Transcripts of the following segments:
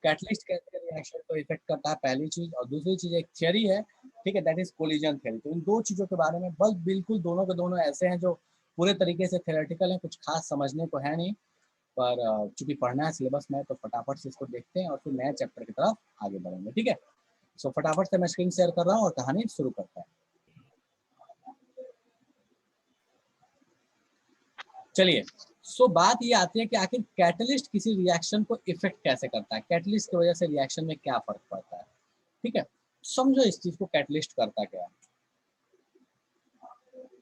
Catalyst कैसे reaction को effect करता है, पहली चीज। और दूसरी चीज एक थियरी है, ठीक है, दैट इज कोलिजन थ्योरी। तो इन दो चीजों के बारे में बस बिल्कुल दोनों के दोनों ऐसे हैं जो पूरे तरीके से थ्योरेटिकल हैं, कुछ खास समझने को है नहीं, पर चूंकि पढ़ना है सिलेबस में तो फटाफट से इसको देखते हैं और फिर नए चैप्टर की तरफ आगे बढ़ेंगे, ठीक है। सो फटाफट से मैं स्क्रीन शेयर कर रहा हूँ और कहानी शुरू करता है। चलिए, सो बात ये आती है कि आखिर कैटलिस्ट किसी रिएक्शन को इफेक्ट कैसे करता है, कैटलिस्ट की वजह से रिएक्शन में क्या फर्क पड़ता है, ठीक है। समझो इस चीज को, कैटलिस्ट करता क्या है।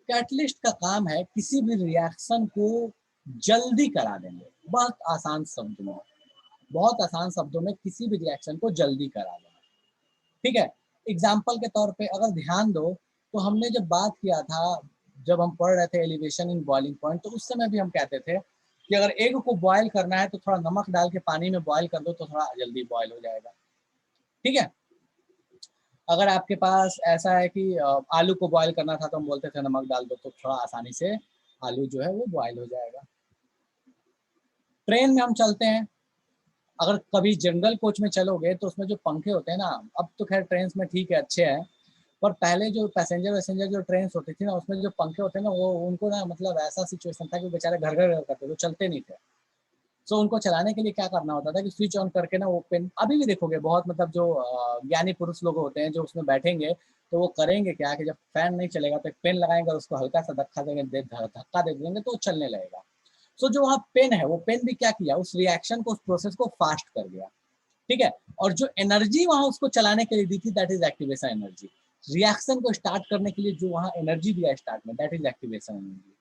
कैटलिस्ट का काम है किसी भी रिएक्शन को जल्दी करा देंगे, बहुत आसान शब्दों में, बहुत आसान शब्दों में किसी भी रिएक्शन को जल्दी करा देना, ठीक है। एग्जाम्पल के तौर पे अगर ध्यान दो तो हमने जब बात किया था, जब हम पढ़ रहे थे एलिवेशन इन बॉइलिंग पॉइंट, तो उस समय भी हम कहते थे कि अगर एग को बॉयल करना है तो थोड़ा नमक डाल के पानी में बॉयल कर दो तो थोड़ा जल्दी बॉयल हो जाएगा, ठीक है। अगर आपके पास ऐसा है कि आलू को बॉयल करना था तो हम बोलते थे नमक डाल दो तो थोड़ा आसानी से आलू जो है वो बॉयल हो जाएगा। ट्रेन में हम चलते हैं, अगर कभी जनरल कोच में चलोगे तो उसमें जो पंखे होते हैं ना, अब तो खैर ट्रेन में ठीक है, अच्छे हैं, पर पहले जो पैसेंजर वैसेंजर जो ट्रेन होती थी ना, उसमें जो पंखे होते हैं ना, वो उनको ना मतलब ऐसा सिचुएशन था कि बेचारे घर घर करते थे, चलते नहीं थे। सो उनको चलाने के लिए क्या करना होता था कि स्विच ऑन करके ना वो पेन, अभी भी देखोगे बहुत मतलब जो ज्ञानी पुरुष लोग होते हैं जो उसमें बैठेंगे तो वो करेंगे क्या कि जब फैन नहीं चलेगा तो एक पेन लगाएंगे और उसको हल्का सा धक्का दे देंगे तो वो चलने लगेगा। सो जो वहाँ पेन है, वो पेन भी क्या किया, उस रिएक्शन को, उस प्रोसेस को फास्ट कर दिया, ठीक है। और जो एनर्जी वहां उसको चलाने के लिए दी थी, that is activation energy. Reaction को स्टार्ट करने के लिए जो वहां एनर्जी दिया स्टार्ट में, that is activation energy.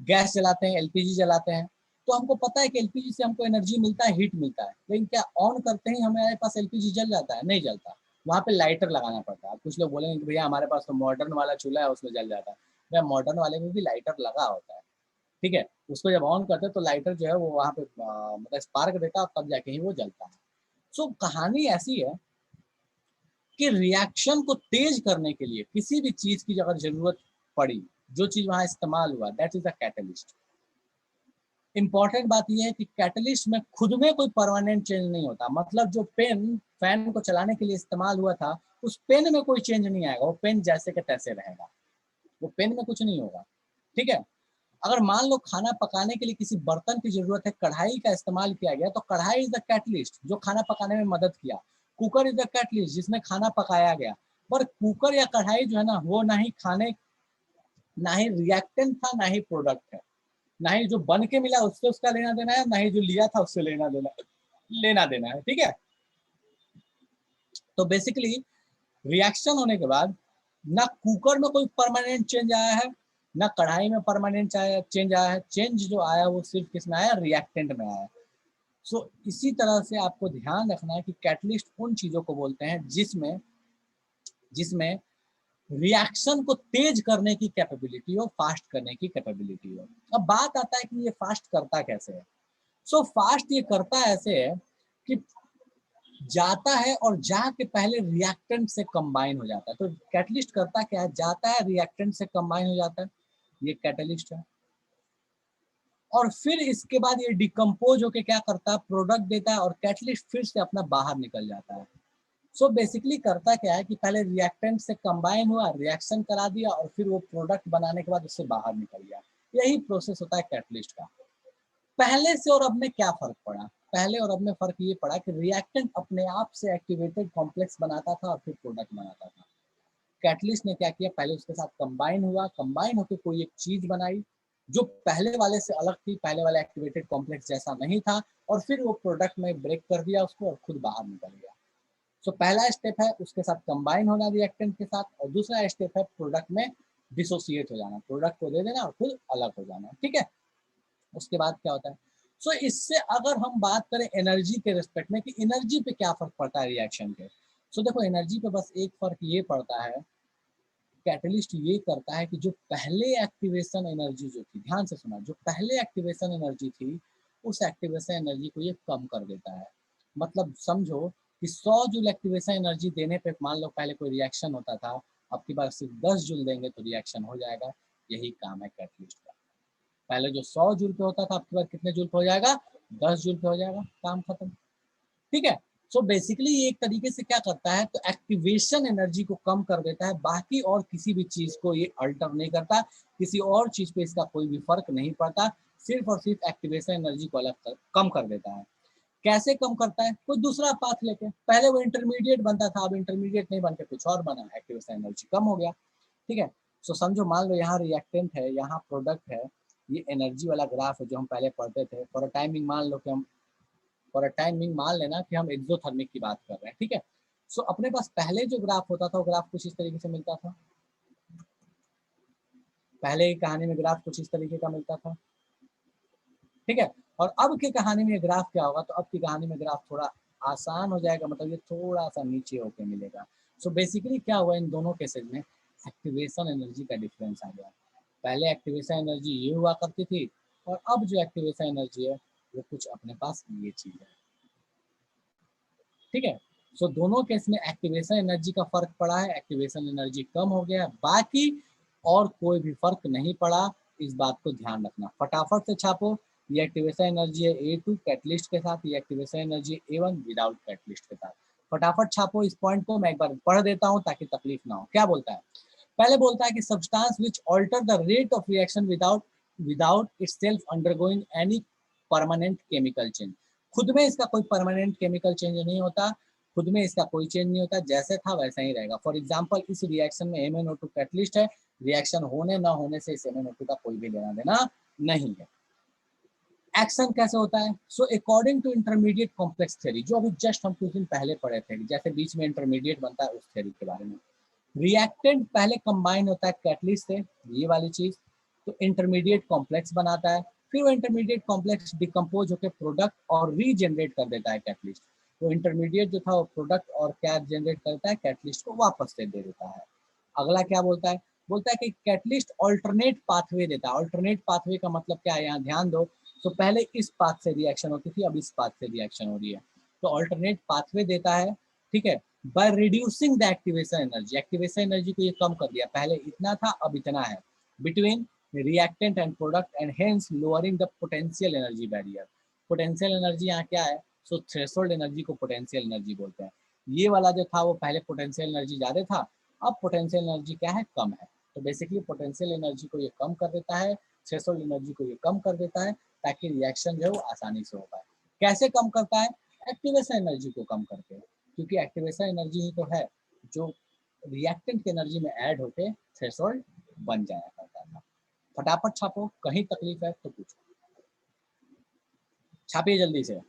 Gas जलाते हैं, एलपीजी जलाते हैं, तो हमको पता है कि एलपीजी से हमको एनर्जी मिलता है, हीट मिलता है, लेकिन क्या ऑन करते ही हमारे पास एलपीजी जल जाता है? नहीं जलता, वहाँ पे लाइटर लगाना पड़ता है। कुछ लोग बोलेंगे कि भैया हमारे पास तो मॉडर्न वाला चूल्हा है उसमें जल जाता है। भैया मॉडर्न वाले में भी लाइटर लगा होता है, ठीक है। उसको जब ऑन करते हैं तो लाइटर जो है वो वहाँ पे मतलब स्पार्क देता है, तब जाके ही वो जलता है। सो कहानी ऐसी है कि रिएक्शन को तेज करने के लिए किसी भी चीज की अगर जरूरत पड़ी, जो चीज वहां इस्तेमाल हुआ, that is a catalyst. Important बात यह है कि कैटलिस्ट में खुद में कोई परमानेंट चेंज नहीं होता, मतलब जो पेन फैन को चलाने के लिए इस्तेमाल हुआ था, उस पेन में कोई चेंज नहीं आएगा, वो पेन जैसे के तैसे रहेगा, वो पेन में कुछ नहीं होगा, ठीक है। अगर मान लो खाना पकाने के लिए किसी बर्तन की जरूरत है, कढ़ाई का इस्तेमाल किया गया, तो कढ़ाई इज द कैटलिस्ट जो खाना पकाने में मदद किया। कुकर इज द कैटलिस्ट जिसमें खाना पकाया गया। पर कुकर या कढ़ाई जो है ना, वो ना ही खाने, ना ही रिएक्टेंट था, ना ही प्रोडक्ट है, ना ही जो बन के मिला उससे उसका लेना देना है, ना ही जो लिया था उससे लेना देना है, ठीक है। तो बेसिकली रिएक्शन होने के बाद ना कुकर में कोई परमानेंट चेंज आया है, ना कढ़ाई में परमानेंट चेंज आया है। चेंज जो आया वो सिर्फ किसमें आया, रिएक्टेंट में आया। सो इसी तरह से आपको ध्यान रखना है कि कैटलिस्ट उन चीजों को बोलते हैं जिसमें जिसमें रिएक्शन को तेज करने की कैपेबिलिटी हो, फास्ट करने की कैपेबिलिटी हो। अब बात आता है कि ये फास्ट करता कैसे है। सो फास्ट ये करता ऐसे है कि जाता है और जाके पहले रिएक्टेंट से कंबाइन हो जाता है। तो कैटलिस्ट करता क्या है, जाता है रिएक्टेंट से कंबाइन हो जाता है, ये कैटलिस्ट है। और फिर इसके बाद ये डिकम्पोज होके क्या करता है, प्रोडक्ट देता है, और कैटलिस्ट फिर से अपना बाहर निकल जाता है। सो बेसिकली करता क्या है कि पहले रिएक्टेंट से कंबाइन हुआ, रिएक्शन करा दिया, और फिर वो प्रोडक्ट बनाने के बाद उससे बाहर निकल गया। यही प्रोसेस होता है कैटलिस्ट का। पहले से और अब में क्या फर्क पड़ा, पहले और अब में फर्क ये पड़ा कि रिएक्टेंट अपने आप से एक्टिवेटेड कॉम्प्लेक्स बनाता था और फिर प्रोडक्ट बनाता था। कैटलिस्ट ने क्या किया, पहले उसके साथ कंबाइन हुआ, कंबाइन होकर कोई एक चीज बनाई जो पहले वाले से अलग थी, पहले वाला एक्टिवेटेड कॉम्प्लेक्स जैसा नहीं था, और फिर वो प्रोडक्ट में ब्रेक कर दिया उसको और खुद बाहर निकल गया। सो पहला स्टेप है उसके साथ कंबाइन होना रिएक्टेंट के साथ, और दूसरा स्टेप है प्रोडक्ट में डिसोसिएट हो जाना, प्रोडक्ट को दे देना और खुद अलग हो जाना, ठीक है। उसके बाद क्या होता है, सो इससे अगर हम बात करें एनर्जी के रिस्पेक्ट में कि एनर्जी पे क्या फर्क पड़ता है रिएक्शन के, सो देखो एनर्जी पे बस एक फर्क ये पड़ता है, कैटलिस्ट ये करता है कि जो पहले एक्टिवेशन एनर्जी जो थी, ध्यान से सुना, जो पहले एक्टिवेशन एनर्जी थी, उस एक्टिवेशन एनर्जी को ये कम कर देता है। मतलब समझो कि 100 जूल एक्टिवेशन एनर्जी देने पे मान लो पहले कोई रिएक्शन होता था, अब की बार सिर्फ 10 जूल देंगे तो रिएक्शन हो जाएगा। यही काम है कैटलिस्ट का। पहले जो 100 जूल पे होता था, अब की बार कितने जूल पे हो जाएगा, 10 जूल पे हो जाएगा, काम खत्म, ठीक है। सो बेसिकली ये एक तरीके से क्या करता है, तो एक्टिवेशन एनर्जी को कम कर देता है, बाकी और किसी भी चीज को ये अल्टर नहीं करता, किसी और चीज पे इसका कोई भी फर्क नहीं पड़ता, सिर्फ और सिर्फ एक्टिवेशन एनर्जी को कम कर देता है। कैसे कम करता है, कोई दूसरा पाथ लेके, पहले वो इंटरमीडिएट बनता था, अब इंटरमीडिएट नहीं बन के कुछ और बना, एक्टिवेशन एनर्जी कम हो गया। ठीक है, सो समझो मान लो यहाँ रिएक्टेंट है, यहाँ प्रोडक्ट है, ये एनर्जी वाला ग्राफ है जो हम पहले पढ़ते थे। फॉर अ टाइमिंग मान लो कि हम फॉर अ टाइमिंग मान लेना कि हम एक्सोथर्मिक की बात कर रहे हैं। ठीक है, सो अपने पास पहले जो ग्राफ होता था वो ग्राफ कुछ इस तरीके से मिलता था, पहले की कहानी में ग्राफ कुछ इस तरीके का मिलता था। ठीक है, और अब की कहानी में ग्राफ क्या होगा, तो अब की कहानी में ग्राफ थोड़ा आसान हो जाएगा, मतलब ये थोड़ा सा नीचे होके मिलेगा। सो बेसिकली क्या हुआ इन दोनों केसेस में, एक्टिवेशन एनर्जी का डिफरेंस आ गया। पहले एक्टिवेशन एनर्जी ये हुआ करती थी, और अब जो एक्टिवेशन एनर्जी है वो कुछ अपने पास ये चीज है। ठीक है, सो दोनों केस में एक्टिवेशन एनर्जी का फर्क पड़ा है, एक्टिवेशन एनर्जी कम हो गया, बाकी और कोई भी फर्क नहीं पड़ा। इस बात को ध्यान रखना, फटाफट से छापो। ये एक्टिवेशन एनर्जी है A2 कैटलिस्ट के साथ, ये activation energy A1 without catalyst के साथ। फटाफट छापो इस पॉइंट को, मैं एक बार पढ़ देता हूँ ताकि तकलीफ ना हो। क्या बोलता है, पहले बोलता है कि substance which alter the rate of reaction without without itself undergoing any permanent chemical change. खुद में इसका कोई परमानेंट केमिकल चेंज नहीं होता, खुद में इसका कोई चेंज नहीं होता, जैसे था वैसा ही रहेगा। फॉर एग्जाम्पल इस रिएक्शन में MnO2 कैटलिस्ट है, रिएक्शन होने ना होने से इस MnO2 का कोई भी लेना देना नहीं है। एक्शन कैसे होता है, so according to intermediate complex theory, जो अभी जस्ट हम कुछ दिन पहले पढ़े थे, जैसे बीच में इंटरमीडिएट बनता है उस थ्योरी के बारे में। रिएक्टेंट पहले कंबाइन होता है कैटलिस्ट से, ये वाली चीज, तो इंटरमीडिएट कॉम्प्लेक्स बनाता है, फिर वो इंटरमीडिएट कॉम्प्लेक्स डिकम्पोज होकर प्रोडक्ट और रीजनरेट कर देता है कैटलिस्ट। तो इंटरमीडिएट जो था वो प्रोडक्ट और क्या जनरेट करता है, कैटलिस्ट को वापस से दे देता है। अगला क्या बोलता है, बोलता है कि कैटलिस्ट ऑल्टरनेट पाथवे देता है। ऑल्टरनेट पाथवे का मतलब क्या है, यहाँ ध्यान दो। तो पहले इस पाथ से रिएक्शन होती थी, अब इस पाथ से रिएक्शन हो रही है, तो ऑल्टरनेट पाथवे देता है। ठीक है, by reducing the activation energy, activation energy को ये कम कर दिया, पहले इतना था अब इतना है, between reactant and product, and hence lowering the potential energy barrier. Potential energy यहाँ क्या है, सो थ्रेशोल्ड एनर्जी को पोटेंशियल एनर्जी बोलते हैं। ये वाला जो था वो पहले पोटेंशियल एनर्जी ज्यादा था, अब पोटेंशियल एनर्जी क्या है, कम है। तो बेसिकली पोटेंशियल एनर्जी को ये कम कर देता है, थ्रेशोल्ड एनर्जी को ये कम कर देता है, ताकि रिएक्शन जो है वो आसानी से हो पाए। कैसे कम करता है, एक्टिवेशन एनर्जी को कम करके, क्योंकि एक्टिवेशन एनर्जी ही तो है जो रिएक्टेंट की एनर्जी में ऐड होके थ्रेशोल्ड बन जाया करता था। फटाफट छापो, कहीं तकलीफ है तो पूछो, छापिए जल्दी से।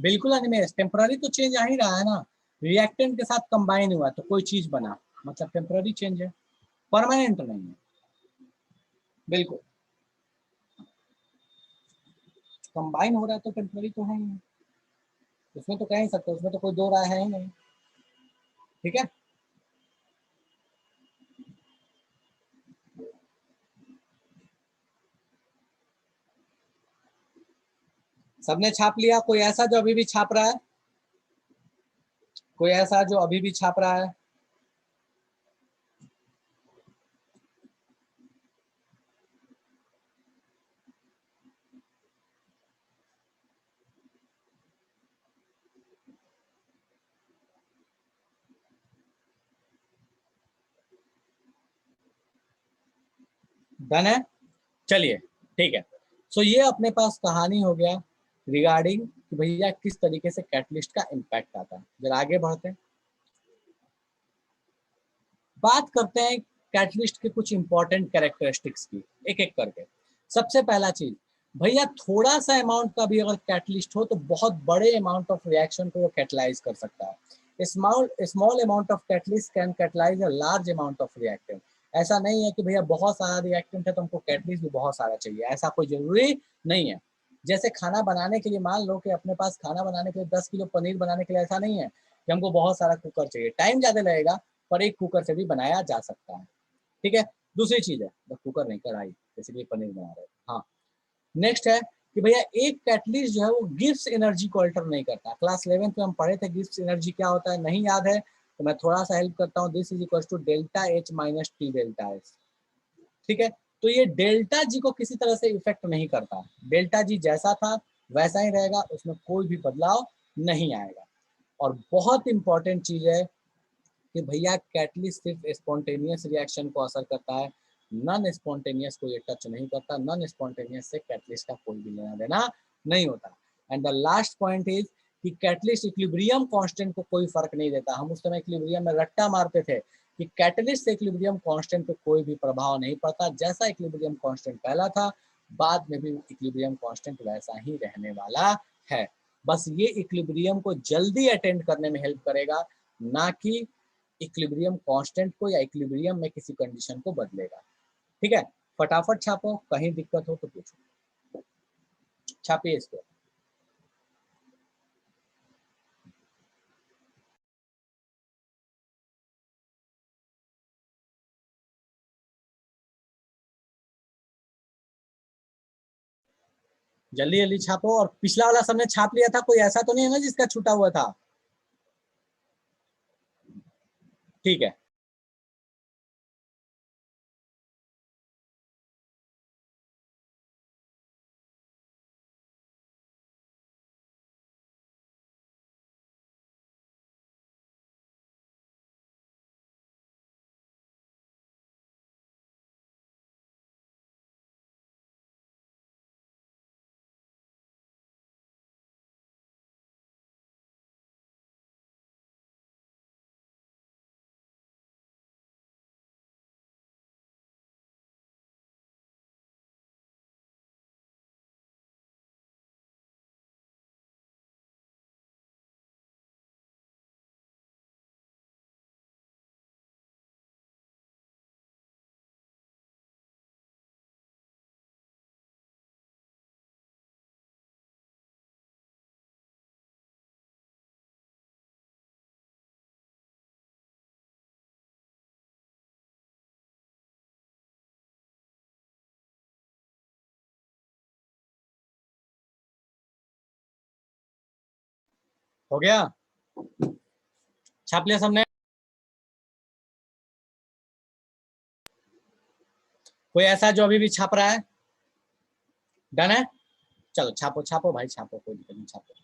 बिल्कुल एनिमेस, टेम्पररी तो चेंज आ ही रहा है ना, रिएक्टेंट के साथ कंबाइन हुआ तो कोई चीज बना, मतलब टेम्पररी चेंज है, परमानेंट नहीं है। बिल्कुल, कंबाइन हो रहा है तो टेम्पररी तो है ही नहीं, उसमें तो कह ही सकते, उसमें तो कोई दो राय है ही नहीं। ठीक है, सबने छाप लिया? कोई ऐसा जो अभी भी छाप रहा है? कोई ऐसा जो अभी भी छाप रहा है? डन है, चलिए ठीक है। सो ये अपने पास कहानी हो गया रिगार्डिंग कि भैया किस तरीके से कैटलिस्ट का इम्पैक्ट आता है। जरा आगे बढ़ते हैं, बात करते हैं कैटलिस्ट के कुछ इंपॉर्टेंट कैरेक्टरिस्टिक्स की, एक एक करके। सबसे पहला चीज, भैया थोड़ा सा अमाउंट का भी अगर कैटलिस्ट हो तो बहुत बड़े अमाउंट ऑफ रिएक्शन को वो कैटलाइज कर सकता है। Small amount of catalyst can catalyse a large amount of reactant. ऐसा नहीं है कि भैया बहुत सारा रिएक्टेंट है तो हमको कैटलिस्ट भी बहुत सारा चाहिए, ऐसा कोई जरूरी नहीं है। जैसे खाना बनाने के लिए, मान लो कि अपने पास खाना बनाने के लिए 10 किलो पनीर बनाने के लिए, ऐसा नहीं है कि हमको बहुत सारा कुकर चाहिए, टाइम ज्यादा लगेगा, पर एक कुकर से भी बनाया जा सकता है। ठीक है, दूसरी चीज है, कुकर नहीं, कढ़ाई, बेसिकली पनीर बना रहे हैं। हाँ, नेक्स्ट है कि भैया एक कैटलिस्ट जो है वो गिब्स एनर्जी को अल्टर नहीं करता। क्लास 11th में हम पढ़े थे गिब्स एनर्जी क्या होता है, नहीं याद है तो मैं थोड़ा सा हेल्प करता हूँ। This is equal to delta H minus T delta S. ठीक है, तो ये डेल्टा जी को किसी तरह से इफेक्ट नहीं करता, डेल्टा जी जैसा था वैसा ही रहेगा, उसमें कोई भी बदलाव नहीं आएगा। और बहुत इंपॉर्टेंट चीज है कि भैया कैटलिस्ट सिर्फ स्पॉन्टेनियस रिएक्शन को असर करता है, नॉन स्पॉन्टेनियस को ये टच नहीं करता, नॉन स्पॉन्टेनियस से कैटलिस्ट का कोई भी लेना देना नहीं होता। And the last point is कि कैटलिस्ट इक्विलिब्रियम कांस्टेंट को कोई फर्क नहीं देता। हम उस समय इक्विलिब्रियम में रट्टा मारते थे कि कैटलिस्ट से इक्विलिब्रियम कांस्टेंट पे कोई भी प्रभाव नहीं पड़ता, जैसा इक्विलिब्रियम कांस्टेंट पहला था बाद में भी इक्विलिब्रियम कांस्टेंट वैसा ही रहने वाला है। बस ये इक्विलिब्रियम को जल्दी अटेंड करने में हेल्प करेगा, ना कि इक्विलिब्रियम कांस्टेंट को या इक्विलिब्रियम में किसी कंडीशन को बदलेगा। ठीक है, फटाफट छापो, कहीं दिक्कत हो तो पूछो। छापिए इसको। जल्दी जल्दी छापो। और पिछला वाला सबने छाप लिया था? कोई ऐसा तो नहीं है ना जिसका छूटा हुआ था? ठीक है, हो गया? छाप लिया सबने? कोई ऐसा जो अभी भी छाप रहा है? डन है, चलो छापो छापो भाई, छापो, कोई दिक्कत नहीं, छापो।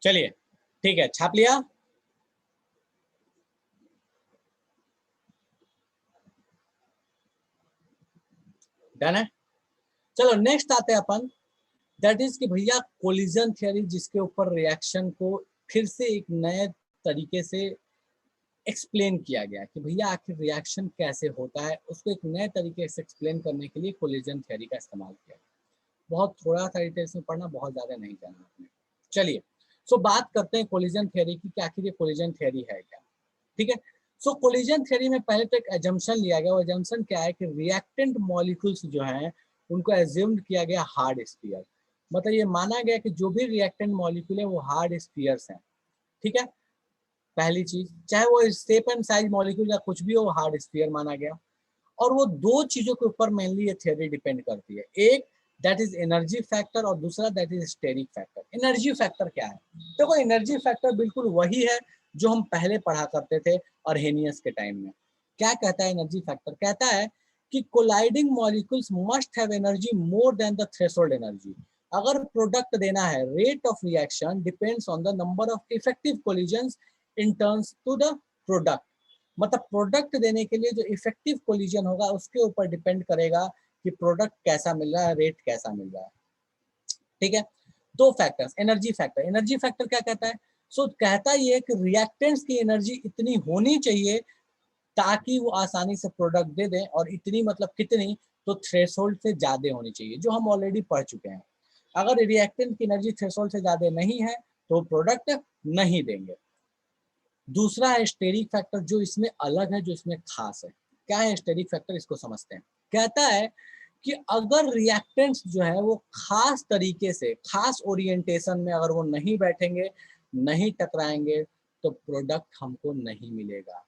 चलिए, ठीक है, छाप लिया? डन है। चलो नेक्स्ट आते हैं अपन, दैट इज कि भैया कोलिजन थियरी, जिसके ऊपर रिएक्शन को फिर से एक नए तरीके से एक्सप्लेन किया गया कि भैया आखिर रिएक्शन कैसे होता है, उसको एक नए तरीके से एक्सप्लेन करने के लिए कोलिजन थियरी का इस्तेमाल किया। बहुत थोड़ा सा डिटेल्स में पढ़ना, बहुत ज्यादा नहीं जाना आपने। चलिए, सो बात करते हैं कोलिजन थियरी की कि आखिर ये कोलिजन थियरी है क्या। ठीक है, सो कोलिजन थियरी में पहले तो एक एजम्पशन लिया गया। वो एजम्पशन क्या है कि रिएक्टेंट मॉलिक्यूल्स जो हैं उनको एज्यूम्ड किया गया हार्ड स्फीयर। मतलब ये माना गया कि जो भी रिएक्टेंट मॉलिक्यूल है वो हार्ड स्फीयर्स हैं। ठीक है, पहली चीज, चाहे वो शेप एंड साइज मॉलिक्यूल या कुछ भी हो, हार्ड स्फीयर माना गया। और वो दो चीजों के ऊपर मेनली ये थ्योरी डिपेंड करती है, एक दैट इज एनर्जी फैक्टर और दूसरा that is steric factor. Energy factor क्या है? देखो, एनर्जी फैक्टर बिल्कुल वही है जो हम पहले पढ़ा करते थे अर्हेनियस के टाइम में। क्या कहता है एनर्जी फैक्टर? कहता है कि colliding molecules must have energy more than the threshold energy. अगर प्रोडक्ट देना है, rate of reaction depends on the number of effective collisions in terms to the product. मतलब प्रोडक्ट देने के लिए जो इफेक्टिव कोलिजन होगा उसके ऊपर डिपेंड करेगा कि प्रोडक्ट कैसा मिल रहा है, रेट कैसा मिल रहा है। ठीक है, दो factors. Energy factor, energy factor क्या कहता है? कहता ये है कि रिएक्टेंट्स की एनर्जी इतनी होनी चाहिए ताकि वो आसानी से प्रोडक्ट दे दें, और इतनी मतलब कितनी? तो थ्रेशोल्ड से ज्यादा होनी चाहिए, जो हम ऑलरेडी पढ़ चुके हैं। अगर रिएक्टेंट की एनर्जी थ्रेशोल्ड से ज्यादा नहीं है तो प्रोडक्ट नहीं देंगे। दूसरा है स्टेरिक फैक्टर, जो इसमें अलग है, जो इसमें खास है। क्या है स्टेरिक फैक्टर? इसको समझते हैं। कहता है कि अगर रिएक्टेंट्स जो है वो खास तरीके से, खास ओरिएंटेशन में अगर वो नहीं बैठेंगे, नहीं टकराएंगे, तो प्रोडक्ट हमको नहीं मिलेगा।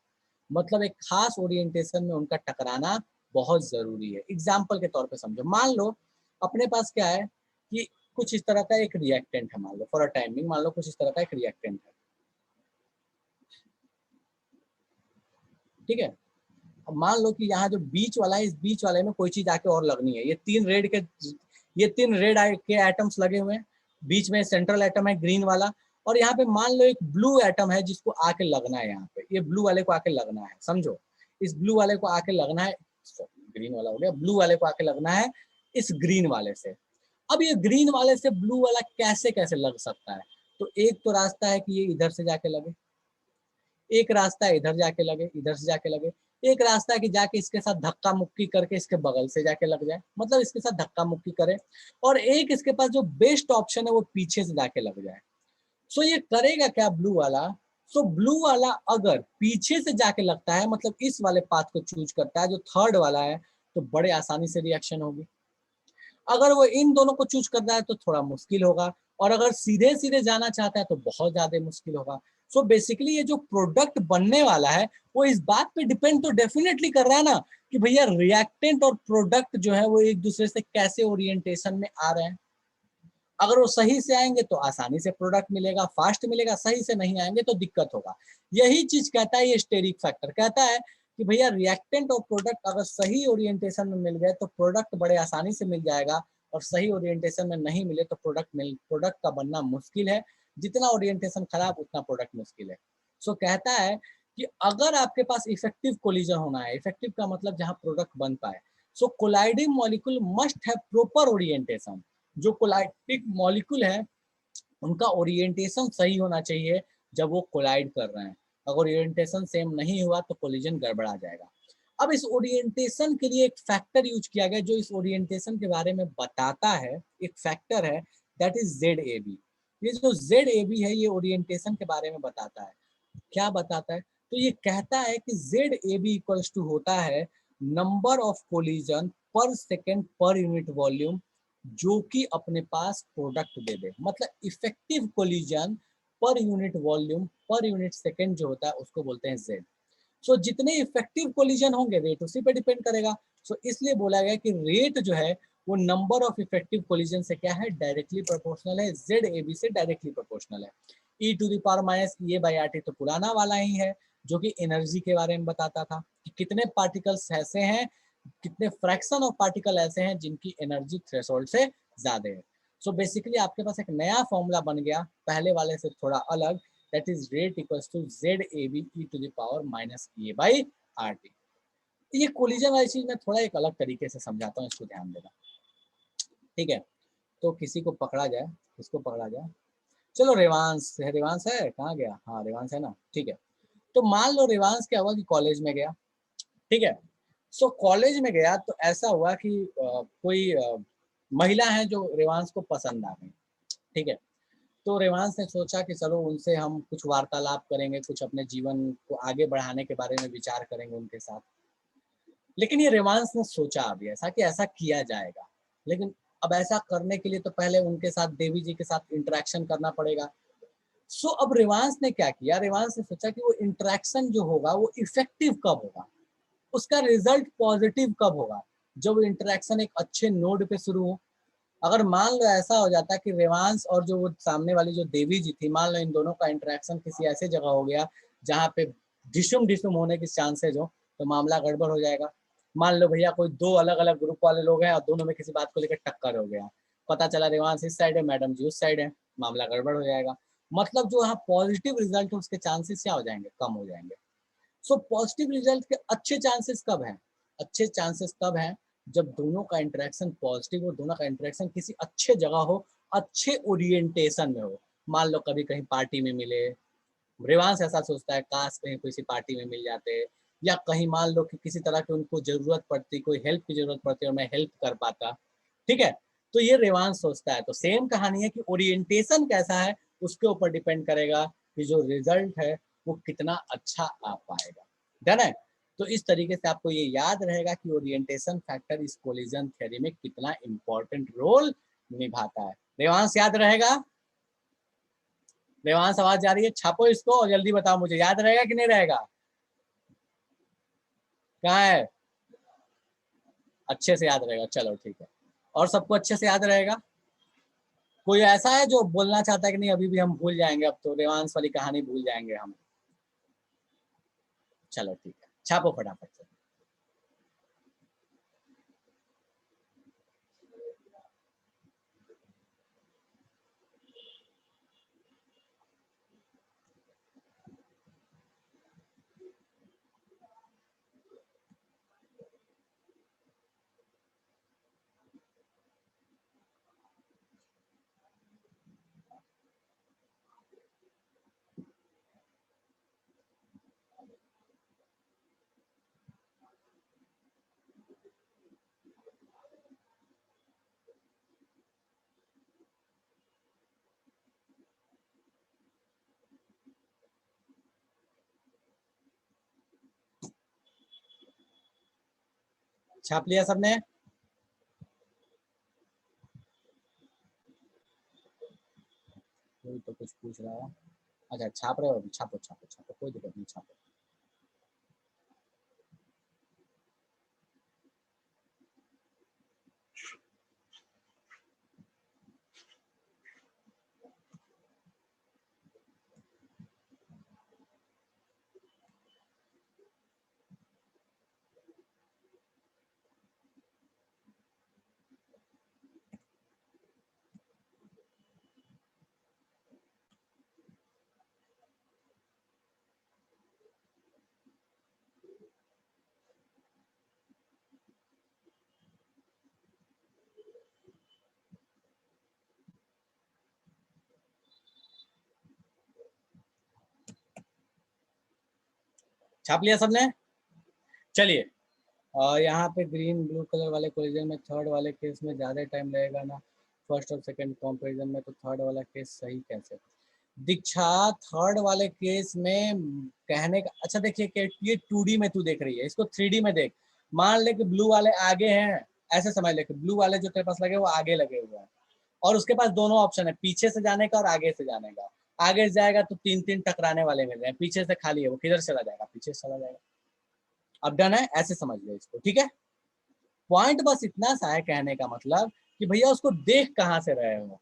मतलब एक खास ओरिएंटेशन में उनका टकराना बहुत जरूरी है। एग्जाम्पल के तौर पे समझो, मान लो अपने पास क्या है कि कुछ इस तरह का एक रिएक्टेंट है, मान लो फॉर अ टाइमिंग, मान लो कुछ इस तरह का एक रिएक्टेंट है। ठीक है, अब मान लो कि यहाँ जो बीच वाला है, इस बीच वाले में कोई चीज आके और लगनी है। ये तीन रेड के एटम्स लगे हुए हैं, बीच में सेंट्रल एटम है ग्रीन वाला, और यहाँ पे मान लो एक ब्लू एटम है जिसको आके लगना है। यहाँ पे ये ब्लू वाले को आके लगना है, समझो, इस ब्लू वाले को आके लगना है। ग्रीन वाला हो गया, ब्लू वाले को आके लगना है इस ग्रीन वाले से। अब ये ग्रीन वाले से ब्लू वाला कैसे कैसे लग सकता है? तो एक तो रास्ता है कि ये इधर से जाके लगे, एक रास्ता है इधर जाके लगे, इधर से जाके लगे, एक रास्ता है कि जाके इसके साथ धक्का मुक्की करके इसके बगल से जाके लग जाए, मतलब इसके साथ धक्का मुक्की करे, और एक इसके पास जो बेस्ट ऑप्शन है वो पीछे से जाके लग जाए। सो ये करेगा क्या ब्लू वाला? ब्लू वाला अगर पीछे से जाके लगता है, मतलब इस वाले पाथ को चूज करता है जो थर्ड वाला है, तो बड़े आसानी से रिएक्शन होगी। अगर वो इन दोनों को चूज कर रहा है तो थोड़ा मुश्किल होगा, और अगर सीधे सीधे जाना चाहता है तो बहुत ज्यादा मुश्किल होगा। बेसिकली ये जो प्रोडक्ट बनने वाला है वो इस बात पे डिपेंड तो डेफिनेटली कर रहा है ना कि भैया रिएक्टेंट और प्रोडक्ट जो है वो एक दूसरे से कैसे ओरिएंटेशन में आ रहे हैं। अगर वो सही से आएंगे तो आसानी से प्रोडक्ट मिलेगा, फास्ट मिलेगा, सही से नहीं आएंगे तो दिक्कत होगा। यही चीज कहता है ये स्टेरिक फैक्टर, कहता है कि भैया रिएक्टेंट और प्रोडक्ट अगर सही ओरिएंटेशन में मिल गए तो प्रोडक्ट बड़े आसानी से मिल जाएगा, और सही ओरिएंटेशन में नहीं मिले तो प्रोडक्ट का बनना मुश्किल है। जितना ओरिएंटेशन खराब उतना प्रोडक्ट मुश्किल है। कहता है कि अगर आपके पास इफेक्टिव कोलिजन होना है, इफेक्टिव का मतलब जहां प्रोडक्ट बन पाए, colliding molecule must have proper orientation. जो कोलाइडिक मॉलिक्यूल है उनका ओरिएंटेशन सही होना चाहिए जब वो कोलाइड कर रहे हैं। अगर ओरिएंटेशन सेम नहीं हुआ तो कोलिजन गड़बड़ा जाएगा। अब इस ओरिएंटेशन के लिए एक फैक्टर यूज किया गया जो इस ओरिएंटेशन के बारे में बताता है। एक फैक्टर है दैट इज ZAB। ये जो ZAB है ये ओरिएंटेशन के बारे में बताता है। क्या बताता है? तो ये कहता है कि ZAB इक्वल्स टू होता है नंबर ऑफ कोलिजन पर सेकेंड पर यूनिट वॉल्यूम जो कि अपने पास प्रोडक्ट दे दे। मतलब effective collision per unit volume per unit second जो होता है उसको बोलते हैं Z। जितने इफेक्टिव कोलिजन होंगे रेट उसी पे डिपेंड करेगा। इसलिए बोला गया कि रेट जो है वो नंबर ऑफ इफेक्टिव कोलिजन से क्या है, डायरेक्टली प्रोपोर्शनल है। ZAB से डायरेक्टली प्रोपोर्शनल है। e⁻⁻ तो पुराना वाला ही है जो कि एनर्जी के बारे में बताता था कि कितने पार्टिकल्स ऐसे हैं, कितने फ्रैक्शन ऑफ पार्टिकल ऐसे हैं जिनकी एनर्जी थ्रेशोल्ड से ज्यादा है। बेसिकली आपके पास एक नया फॉर्मूला बन गया पहले वाले से थोड़ा अलग, that is rate equals to Z A B E to the power minus A by R T. ये कोलिजन वाली चीज मैं थोड़ा एक अलग तरीके से समझाता हूँ, इसको ध्यान देना, ठीक है। तो किसी को पकड़ा जाए, किसको पकड़ा जाए, चलो रेवांश है, रेवांश है, कहाँ गया, हाँ रेवांश है ना, ठीक है। तो मान लो रेवांश क्या हुआ कि कॉलेज में गया, ठीक है। सो कॉलेज में गया तो ऐसा हुआ कि कोई महिला है जो रेवांश को पसंद आ गई, ठीक है। तो रेवांश ने सोचा कि चलो उनसे हम कुछ वार्तालाप करेंगे, कुछ अपने जीवन को आगे बढ़ाने के बारे में विचार करेंगे उनके साथ। लेकिन ये रेवांश ने सोचा अभी ऐसा कि ऐसा किया जाएगा, लेकिन अब ऐसा करने के लिए तो पहले उनके साथ देवी जी के साथ इंटरेक्शन करना पड़ेगा। सो अब रेवांश ने क्या किया, रेवांश ने सोचा कि वो इंटरेक्शन जो होगा वो इफेक्टिव कब होगा, उसका रिजल्ट पॉजिटिव कब होगा, जब इंटरेक्शन एक अच्छे नोड पे शुरू हो। अगर मान लो ऐसा हो जाता कि रेवांश और जो वो सामने वाली जो देवी जी थी, मान लो इन दोनों का इंटरेक्शन किसी ऐसे जगह हो गया जहाँ पे ढिसुम ढिसुम होने की चांसेज हो, तो मामला गड़बड़ हो जाएगा। मान लो भैया कोई दो अलग अलग ग्रुप वाले लोग हैं और दोनों में किसी बात को लेकर टक्कर हो गया, पता चला रेवांश इस साइड है, मैडम जी उस साइड है, मामला गड़बड़ हो जाएगा। मतलब जो यहाँ पॉजिटिव रिजल्ट है उसके चांसेस क्या हो जाएंगे, कम हो जाएंगे। सो पॉजिटिव रिजल्ट के अच्छे चांसेस कब हैं, अच्छे चांसेस तब हैं जब दोनों का इंटरेक्शन पॉजिटिव हो, दोनों का इंटरेक्शन किसी अच्छे जगह हो, अच्छे ओरिएंटेशन में हो। मान लो कभी कहीं पार्टी में मिले, रेवांश ऐसा सोचता है काश कहीं किसी पार्टी में मिल जाते, या कहीं मान लो कि किसी तरह की उनको जरूरत पड़ती, कोई हेल्प की जरूरत पड़ती और मैं हेल्प कर पाता, ठीक है। तो ये रेवांश सोचता है। तो सेम कहानी है कि ओरिएंटेशन कैसा है उसके ऊपर डिपेंड करेगा कि जो रिजल्ट है वो कितना अच्छा आ पाएगा। डन है। तो इस तरीके से आपको ये याद रहेगा कि ओरिएंटेशन फैक्टर इस कोलिजन थ्योरी में कितना इंपॉर्टेंट रोल निभाता है। रेवांश याद रहेगा, रेवांश आवाज जा रही है, छापो इसको और जल्दी बताओ मुझे याद रहेगा कि नहीं रहेगा, कहाँ है, अच्छे से याद रहेगा, चलो ठीक है। और सबको अच्छे से याद रहेगा। कोई ऐसा है जो बोलना चाहता है कि नहीं अभी भी हम भूल जाएंगे, अब तो रेवांश वाली कहानी भूल जाएंगे हम, चलो ठीक है, छापो फटाफट से। छाप लिया सबने, कोई तो कुछ पूछ रहा है, अच्छा छाप रहे हो अभी, छापो छापो छापो, कोई दिक्कत नहीं, छापो। छाप लिया सबने, चलिए। और यहाँ पे ग्रीन ब्लू कलर वाले कोलिजन में थर्ड वाले केस में ज़्यादा टाइम लगेगा ना, फर्स्ट और सेकंड कंपैरिजन में, तो थर्ड वाला केस सही कैसे, दीक्षा थर्ड वाले केस में कहने का, अच्छा देखिए कि ये 2D में तू देख रही है, इसको 3D में देख। मान ले कि ब्लू वाले आगे हैं, ऐसे समझ ले कि ब्लू वाले जो तेरे पास लगे वो आगे लगे हुए हैं, और उसके पास दोनों ऑप्शन है, पीछे से जाने का और आगे से जाने का। आगे से जाएगा तो 3-3 टकराने वाले मिल रहे हैं, पीछे से खाली है, वो किधर चला जाएगा, पीछे से चला जाएगा। अब डन है, ऐसे समझ लो इसको, ठीक है। पॉइंट बस इतना सा है कहने का मतलब कि भैया उसको देख कहाँ से रहे हो,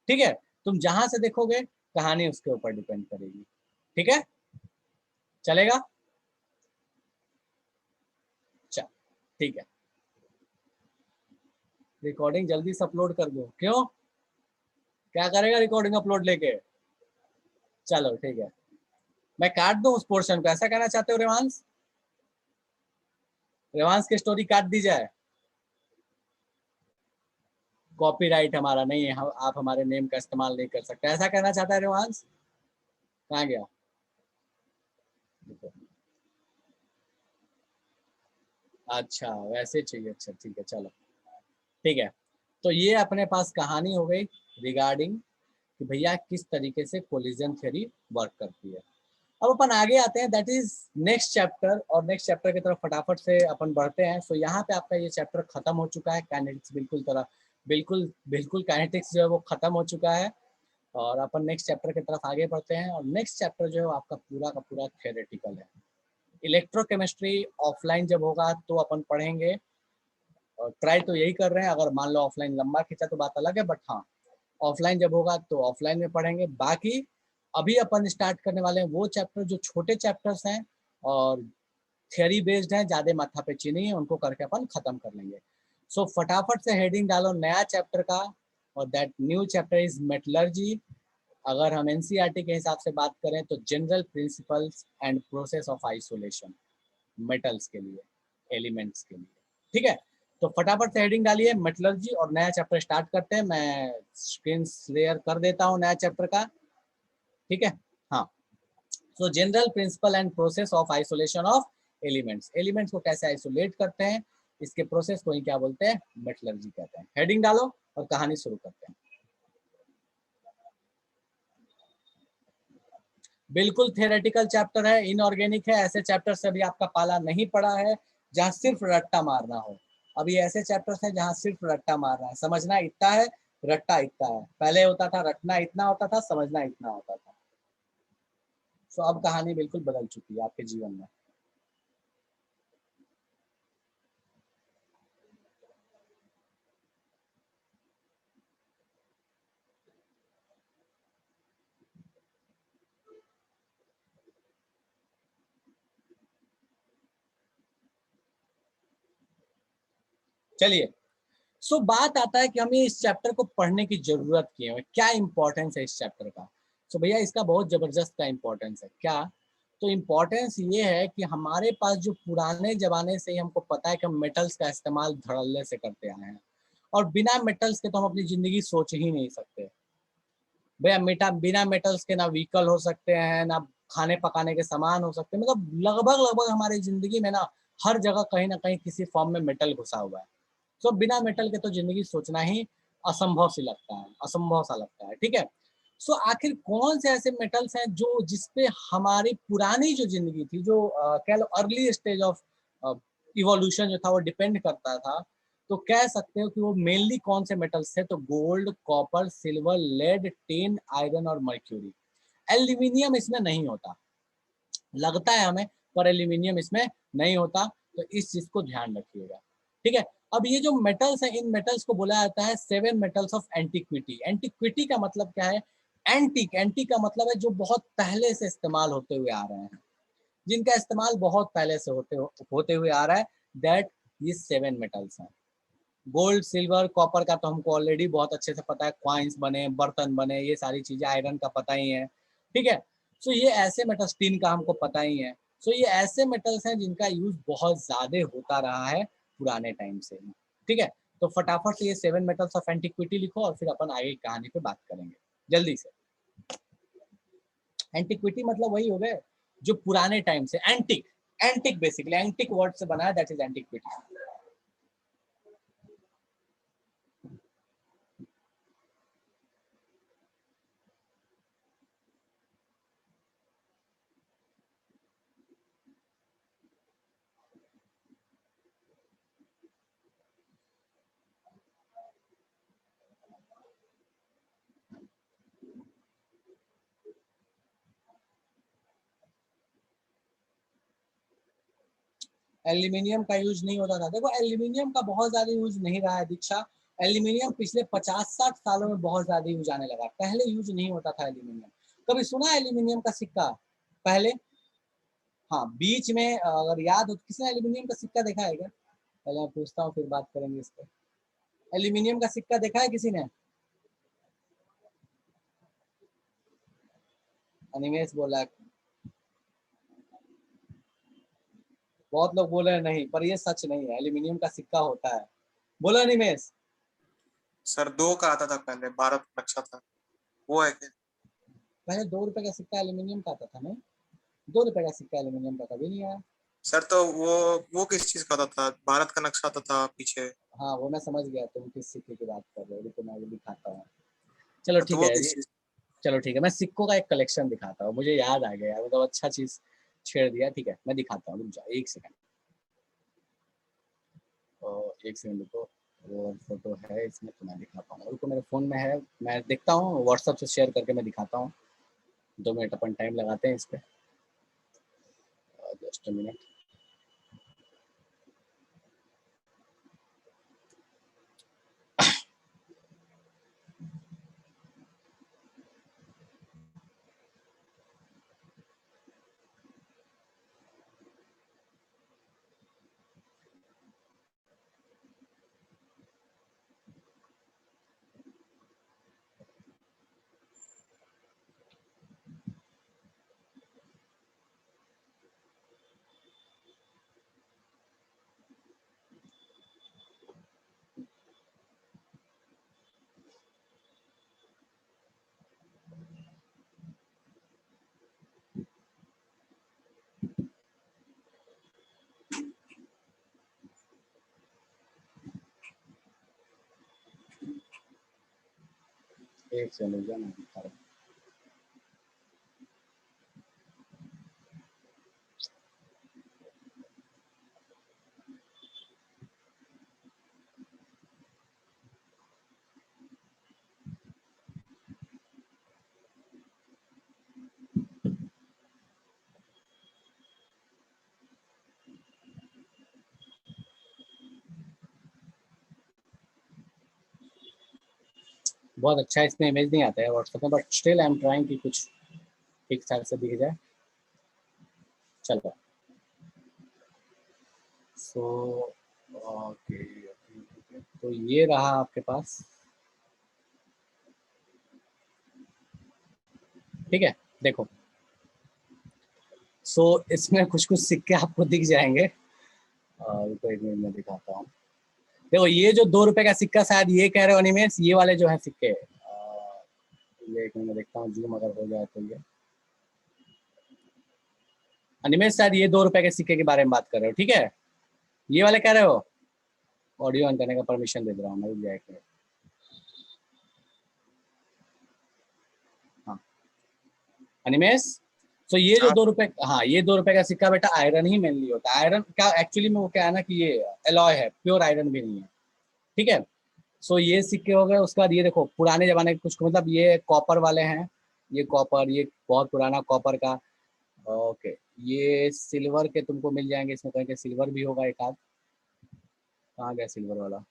ठीक है। तुम जहां से देखोगे कहानी उसके ऊपर डिपेंड करेगी, ठीक है, चलेगा, चल ठीक है। रिकॉर्डिंग जल्दी से अपलोड कर दो, क्यों, क्या करेगा रिकॉर्डिंग अपलोड लेके, चलो ठीक है, मैं काट दूं उस पोर्शन को, ऐसा कहना चाहते हो रेवांश? रेवांश की स्टोरी काट दी जाए? कॉपीराइट हमारा नहीं है, आप हमारे नेम का इस्तेमाल नहीं कर सकते, ऐसा कहना चाहता है रेवांश? कहाँ गया? अच्छा वैसे चाहिए, अच्छा ठीक है चलो ठीक है। तो ये अपने पास कहानी हो गई रिगार्डिंग कि भैया किस तरीके से कोलिजन थ्योरी वर्क करती है। अब अपन आगे आते हैं, दैट इज नेक्स्ट चैप्टर, और नेक्स्ट चैप्टर की तरफ फटाफट से अपन बढ़ते हैं। सो यहाँ पे आपका ये चैप्टर खत्म हो चुका है, काइनेटिक्स बिल्कुल तरह बिल्कुल बिल्कुल काइनेटिक्स जो है वो खत्म हो चुका है, और अपन नेक्स्ट चैप्टर की तरफ आगे बढ़ते हैं। और नेक्स्ट चैप्टर जो है आपका पूरा का पूरा थ्योरेटिकल है। इलेक्ट्रोकेमिस्ट्री ऑफलाइन जब होगा तो अपन पढ़ेंगे, और ट्राई तो यही कर रहे हैं, अगर मान लो ऑफलाइन लंबा खींचा तो बात अलग है, बट हाँ ऑफलाइन जब होगा तो ऑफलाइन में पढ़ेंगे। बाकी अभी अपन स्टार्ट करने वाले हैं वो चैप्टर जो छोटे चैप्टर्स हैं और थियरी बेस्ड हैं, ज़्यादा माथा पे चीनी है, उनको करके अपन खत्म कर लेंगे। सो फटाफट से हेडिंग डालो नया चैप्टर का, और that new chapter is metallurgy. अगर हम एनसीईआरटी के हिसाब से बात करें तो general principles and process of isolation, metals के लिए, एलिमेंट्स के लिए, ठीक है। तो फटाफट से हेडिंग डालिए मेटलर्जी और नया चैप्टर स्टार्ट करते हैं। मैं स्क्रीन शेयर कर देता हूँ नया चैप्टर का, ठीक है। हाँ, सो general principle and process of isolation of elements, elements को कैसे आइसोलेट करते हैं, इसके प्रोसेस को ही क्या बोलते हैं, मेटलर्जी कहते हैं। हेडिंग डालो और कहानी शुरू करते हैं। बिल्कुल थियोरेटिकल चैप्टर है, इनऑर्गेनिक है, ऐसे चैप्टर से अभी आपका पाला नहीं पड़ा है जहाँ सिर्फ रट्टा मारना हो। अभी ऐसे चैप्टर्स हैं जहाँ सिर्फ रट्टा मारना है, समझना इतना है, रट्टा इतना है। पहले होता था रटना इतना होता था, समझना इतना होता था। सो अब कहानी बिल्कुल बदल चुकी है आपके जीवन में। चलिए, सो बात आता है कि हमें इस चैप्टर को पढ़ने की जरूरत क्यों है, क्या इंपॉर्टेंस है इस चैप्टर का। सो भैया इसका बहुत जबरदस्त का इंपॉर्टेंस है। क्या? तो इम्पोर्टेंस ये है कि हमारे पास जो पुराने जमाने से ही हमको पता है कि हम मेटल्स का इस्तेमाल धड़ल्ले से करते आए हैं, और बिना मेटल्स के तो हम अपनी जिंदगी सोच ही नहीं सकते। भैया बिना मेटल्स के ना व्हीकल हो सकते हैं, ना खाने पकाने के सामान हो सकते हैं, मतलब लगभग लगभग हमारी जिंदगी में ना हर जगह कहीं ना कहीं किसी फॉर्म में मेटल घुसा हुआ है। तो बिना मेटल के तो जिंदगी सोचना ही असंभव सी लगता है, असंभव सा लगता है, ठीक है। सो आखिर कौन से ऐसे मेटल्स हैं जो जिसपे हमारी पुरानी जो जिंदगी थी, जो कह लो अर्ली स्टेज ऑफ इवोल्यूशन जो था वो डिपेंड करता था। तो कह सकते हो कि वो मेनली कौन से मेटल्स थे, तो gold, copper, silver, lead, tin, iron और मर्क्यूरी। एल्यूमिनियम इसमें नहीं होता, लगता है हमें, पर एल्यूमिनियम इसमें नहीं होता। तो इस चीज को ध्यान रखिएगा, ठीक है। अब ये जो मेटल्स हैं, इन मेटल्स को बोला जाता है seven metals of antiquity. Antiquity का मतलब क्या है? एंटिक, एंटिक का मतलब है जो बहुत पहले से इस्तेमाल होते हुए आ रहे हैं, जिनका इस्तेमाल बहुत पहले से होते हुए आ रहा है, दैट ये सेवन मेटल्स हैं। गोल्ड, सिल्वर, कॉपर का तो हमको ऑलरेडी बहुत अच्छे से पता है, क्वाइंस बने, बर्तन बने, ये सारी चीजें, आयरन का पता ही है, ठीक है। सो ये ऐसे मेटल्स, टीन का हमको पता ही है। सो ये ऐसे मेटल्स हैं जिनका यूज बहुत ज्यादा होता रहा है पुराने टाइम से ही, ठीक है। तो फटाफट से ये सेवन मेटल्स ऑफ एंटिक्विटी लिखो और फिर अपन आगे की कहानी पे बात करेंगे जल्दी से। एंटिक्विटी मतलब वही हो गए जो पुराने टाइम से, antique, antique basically antique word से बना है, दैट इज एंटिक्विटी। एल्यूमिनियम का यूज नहीं होता था, देखो एल्यूमिनियम का बहुत ज्यादा यूज नहीं रहा है दीक्षा। एल्यूमिनियम पिछले 50-60 सालों में बहुत ज्यादा यूज आने लगा, पहले यूज नहीं होता था एल्यूमिनियम। कभी सुना है एल्यूमिनियम का सिक्का पहले? हाँ, बीच में अगर याद हो तो किसने एल्यूमिनियम का सिक्का देखा है क्या? पहले मैं पूछता हूँ फिर बात करेंगे इस पर। एल्यूमिनियम का सिक्का देखा है किसी ने? अनिमेश बोला, बहुत लोग बोल रहे हैं नहीं, पर ये सच नहीं है, एल्यूमिनियम का सिक्का होता है। बोलो अनिमेश। सर 2 का आता था पहले, भारत नक्शा था, वो है क्या? पहले 2 रुपए का सिक्का एल्यूमिनियम का आता था नहीं, 2 रुपए का सिक्का एल्यूमिनियम का कभी नहीं आया। सर तो वो किस चीज का आता था? भारत का नक्शा आता था पीछे। हाँ वो मैं समझ गया तुम किस सिक्के की बात कर रहे हो, रुको मैं वो दिखाता हूँ। चलो तो ठीक वो है किस ये, चीज? चलो ठीक है, मैं सिक्कों का एक कलेक्शन दिखाता हूँ, मुझे याद आ गया, मतलब अच्छा चीज छेड़ दिया। ठीक है मैं दिखाता हूँ, रुक जाओ एक सेकंड, और एक सेकंड रुको। वो फोटो है इसमें तो मैं दिखा पाऊंगा, रुको मेरे फ़ोन में है, मैं देखता हूँ व्हाट्सअप से शेयर करके मैं दिखाता हूँ। 2 मिनट अपन टाइम लगाते हैं इस पर, जस्ट मिनट। एक सेकंड रुक जाओ, मैं दिखा रहा हूँ। बहुत अच्छा इसमें इमेज नहीं आता है व्हाट्सएप में, but still I am trying कि कुछ ठीक ठाक से दिख जाए। चलो सो ओके, तो ये रहा आपके पास, ठीक है। देखो सो इसमें कुछ कुछ सिक्के आपको दिख जाएंगे, और तो एक मिनट में दिखाता हूँ। देखो ये जो 2 रुपए का सिक्का, शायद ये कह रहे हो अनिमेश, ये वाले जो है सिक्के, ये एक मिनट में देखता हूँ जूम अगर हो जाए तो। ये अनिमेश शायद ये 2 रुपए के सिक्के के बारे में बात कर रहे हो, ठीक है, ये वाले कह रहे हो। ऑडियो ऑन करने का परमिशन दे दे रहा हूँ मैं, रुक जाए एक मिनट। हाँ अनिमेश, तो ये जो हाँ 2 रुपए, हाँ ये 2 रुपए का सिक्का बेटा आयरन ही मेनली होता है। आयरन का एक्चुअली में वो क्या है ना कि ये एलॉय है, प्योर आयरन भी नहीं है, ठीक है। सो ये सिक्के हो गए। उसके बाद ये देखो पुराने जमाने के कुछ, मतलब ये कॉपर वाले हैं, ये कॉपर, ये बहुत पुराना कॉपर का। ओके, ये सिल्वर के तुमको मिल जाएंगे इसमें, कहीं के सिल्वर भी होगा एक आध। कहाँ गया सिल्वर वाला,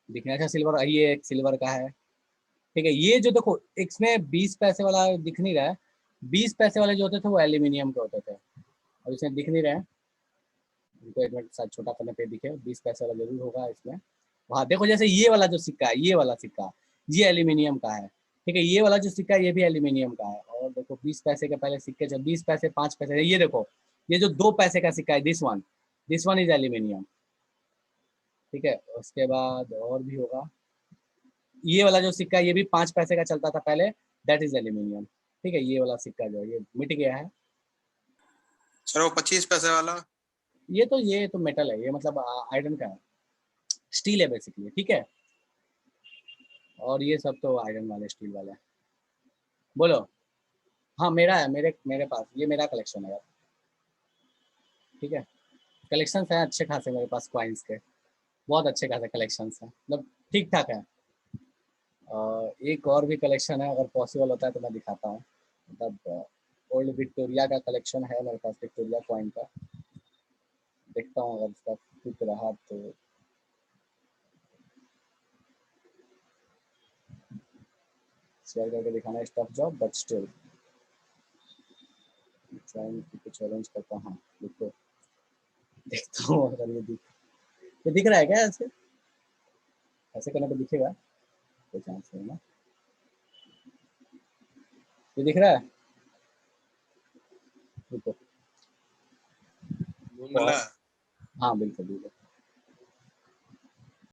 दिखने अच्छा सिल्वर, ये एक सिल्वर का है, ठीक है। ये जो देखो इसमें 20 पैसे वाला दिख नहीं रहा है, 20 पैसे वाले जो होते थे वो एल्यूमिनियम के होते थे, और इसमें दिख नहीं रहे हैं। उनको एक मिनट साथ छोटा करने पे दिखे, 20 पैसे वाला जरूर होगा इसमें। हाँ देखो जैसे ये वाला जो सिक्का है, ये वाला सिक्का ये एल्यूमिनियम का है, ठीक है। ये वाला जो सिक्का है ये भी एल्यूमिनियम का है। और देखो 20 पैसे के पहले सिक्के, जब 20 पैसे 5 पैसे, ये देखो ये जो 2 पैसे का सिक्का है, दिस वन इज एल्यूमिनियम, ठीक है। उसके बाद और भी होगा, ये वाला जो सिक्का है ये भी 5 पैसे का चलता था पहले, दैट इज एल्यूमिनियम, ठीक है। ये वाला सिक्का जो है ये मिट गया है। सर, वो 25 पैसे वाला? ये तो मेटल है, ये मतलब आयरन का है, स्टील है बेसिकली, ठीक है। और ये सब तो आयरन वाले स्टील वाले हैं। बोलो। हाँ मेरा है, मेरे मेरे पास ये मेरा कलेक्शन है यार, ठीक है। कलेक्शन है अच्छे खासे मेरे पास कॉइन्स के, बहुत अच्छे खासे कलेक्शन है, मतलब ठीक ठाक है। एक और भी कलेक्शन है, अगर पॉसिबल होता है तो मैं दिखाता हूँ। मतलब ओल्ड विक्टोरिया का कलेक्शन है मेरे पास, विक्टोरिया कॉइन का। देखता हूँ अगर इसका फिट रहा तो। शेयर करके दिखाना is tough job but still trying to challenge करता हूँ। देखो देखता हूँ अगर ये दिख रहा है क्या ऐसे, ऐसे करने पे दिखेगा कोई चांस नहीं ना। ये दिख रहा है? रुको। धुंधला। हाँ बिल्कुल बिल्कुल।